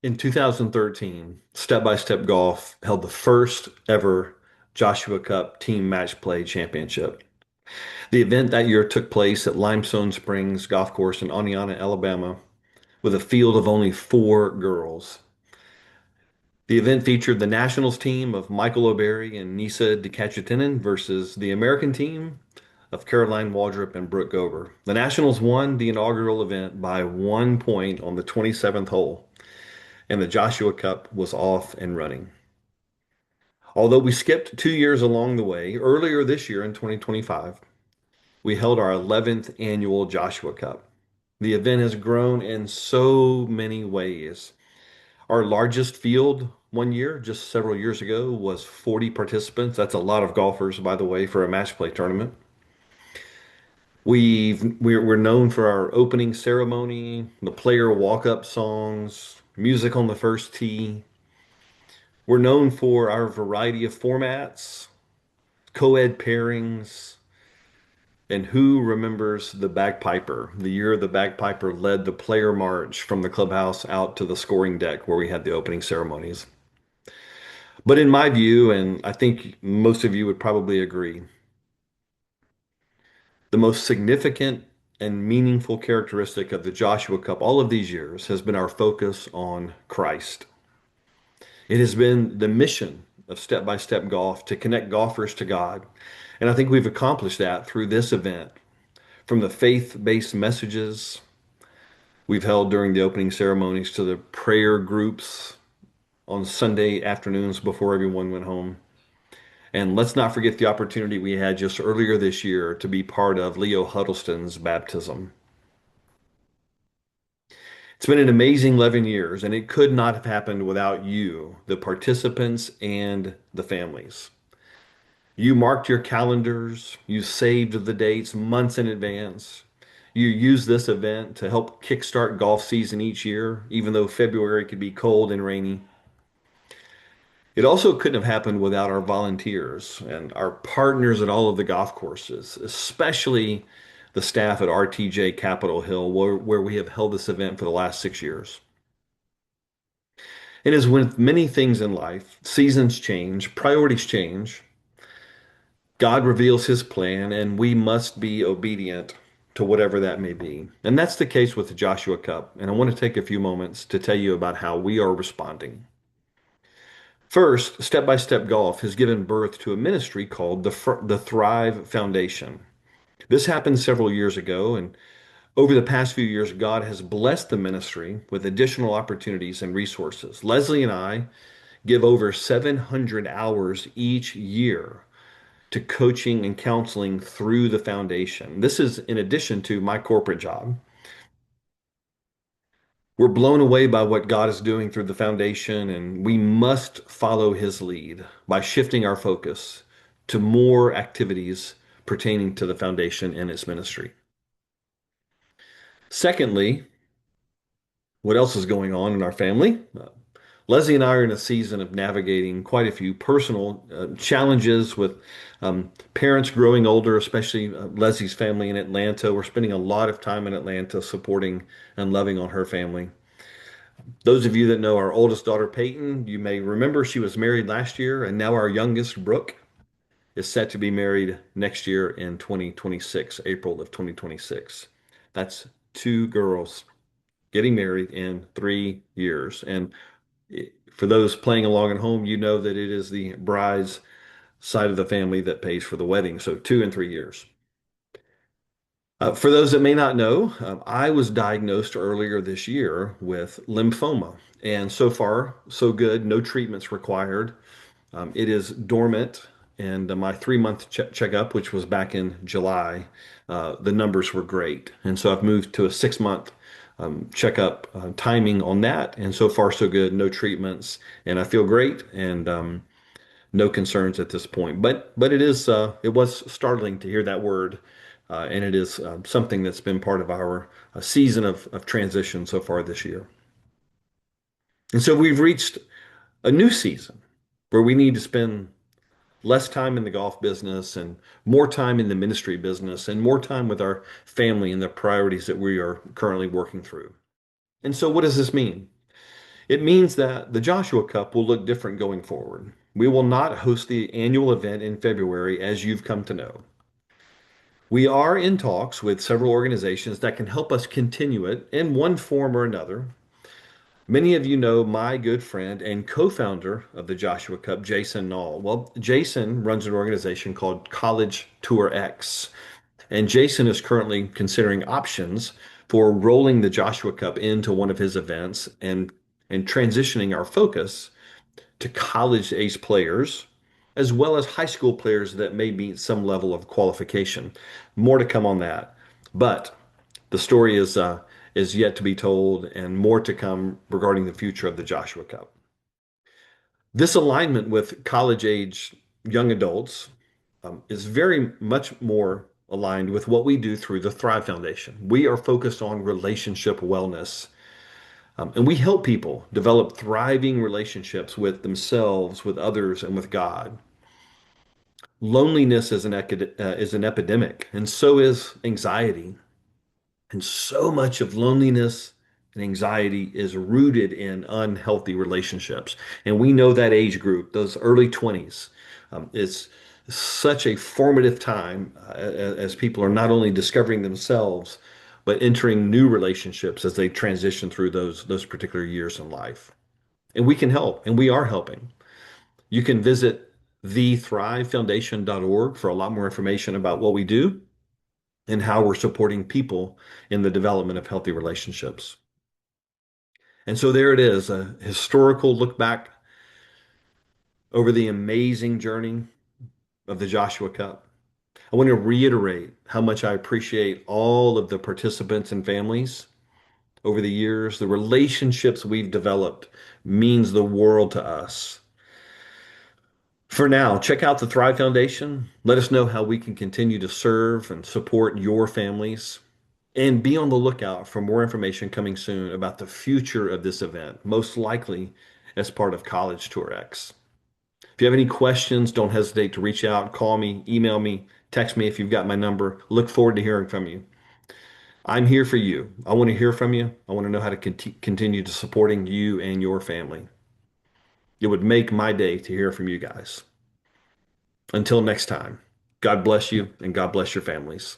In 2013, Step by Step Golf held the first ever Joshua Cup Team Match Play Championship. The event that year took place at Limestone Springs Golf Course in Oneonta, Alabama, with a field of only four girls. The event featured the Nationals team of Michael O'Berry and Nisa DeCatchitinen versus the American team of Caroline Waldrop and Brooke Gober. The Nationals won the inaugural event by 1 point on the 27th hole, and the Joshua Cup was off and running. Although we skipped 2 years along the way, earlier this year in 2025, we held our 11th annual Joshua Cup. The event has grown in so many ways. Our largest field one year, just several years ago, was 40 participants. That's a lot of golfers, by the way, for a match play tournament. We're known for our opening ceremony, the player walk-up songs, music on the first tee. We're known for our variety of formats, co-ed pairings, and who remembers the bagpiper? The year the bagpiper led the player march from the clubhouse out to the scoring deck where we had the opening ceremonies. But in my view, and I think most of you would probably agree, the most significant and meaningful characteristic of the Joshua Cup all of these years has been our focus on Christ. It has been the mission of Step by Step Golf to connect golfers to God. And I think we've accomplished that through this event. From the faith-based messages we've held during the opening ceremonies to the prayer groups on Sunday afternoons before everyone went home. And let's not forget the opportunity we had just earlier this year to be part of Leo Huddleston's baptism. It's been an amazing 11 years, and it could not have happened without you, the participants and the families. You marked your calendars, you saved the dates months in advance. You used this event to help kickstart golf season each year, even though February could be cold and rainy. It also couldn't have happened without our volunteers and our partners at all of the golf courses, especially the staff at RTJ Capitol Hill, where we have held this event for the last 6 years. And as with many things in life, seasons change, priorities change. God reveals his plan, and we must be obedient to whatever that may be. And that's the case with the Joshua Cup. And I want to take a few moments to tell you about how we are responding. First, Step by Step Golf has given birth to a ministry called the Thrive Foundation. This happened several years ago, and over the past few years, God has blessed the ministry with additional opportunities and resources. Leslie and I give over 700 hours each year to coaching and counseling through the foundation. This is in addition to my corporate job. We're blown away by what God is doing through the foundation, and we must follow his lead by shifting our focus to more activities pertaining to the foundation and its ministry. Secondly, what else is going on in our family? Leslie and I are in a season of navigating quite a few personal challenges with parents growing older, especially Leslie's family in Atlanta. We're spending a lot of time in Atlanta supporting and loving on her family. Those of you that know our oldest daughter, Peyton, you may remember she was married last year, and now our youngest, Brooke, is set to be married next year in 2026, April of 2026. That's two girls getting married in 3 years. And for those playing along at home, you know that it is the bride's side of the family that pays for the wedding. So 2 and 3 years. For those that may not know, I was diagnosed earlier this year with lymphoma. And so far, so good. No treatments required. It is dormant. And my 3 month checkup, which was back in July, the numbers were great. And so I've moved to a 6 month checkup timing on that. And so far, so good. No treatments. And I feel great and no concerns at this point. But it was startling to hear that word. And it is something that's been part of our season of transition so far this year. And so we've reached a new season where we need to spend less time in the golf business and more time in the ministry business and more time with our family and the priorities that we are currently working through. And so what does this mean? It means that the Joshua Cup will look different going forward. We will not host the annual event in February as you've come to know. We are in talks with several organizations that can help us continue it in one form or another. Many of you know my good friend and co-founder of the Joshua Cup, Jason Knoll. Well, Jason runs an organization called College Tour X, and Jason is currently considering options for rolling the Joshua Cup into one of his events and transitioning our focus to college age players as well as high school players that may meet some level of qualification. More to come on that. But the story is yet to be told and more to come regarding the future of the Joshua Cup. This alignment with college age young adults is very much more aligned with what we do through the Thrive Foundation. We are focused on relationship wellness, and we help people develop thriving relationships with themselves, with others, and with God. Loneliness is an epidemic, and so is anxiety. And so much of loneliness and anxiety is rooted in unhealthy relationships. And we know that age group, those early 20s, is such a formative time as people are not only discovering themselves, but entering new relationships as they transition through those particular years in life. And we can help, and we are helping. You can visit thethrivefoundation.org for a lot more information about what we do and how we're supporting people in the development of healthy relationships. And so there it is, a historical look back over the amazing journey of the Joshua Cup. I want to reiterate how much I appreciate all of the participants and families over the years. The relationships we've developed means the world to us. For now, check out the Thrive Foundation. Let us know how we can continue to serve and support your families. And be on the lookout for more information coming soon about the future of this event, most likely as part of College Tour X. If you have any questions, don't hesitate to reach out, call me, email me, text me if you've got my number. Look forward to hearing from you. I'm here for you. I want to hear from you. I want to know how to continue to supporting you and your family. It would make my day to hear from you guys. Until next time, God bless you and God bless your families.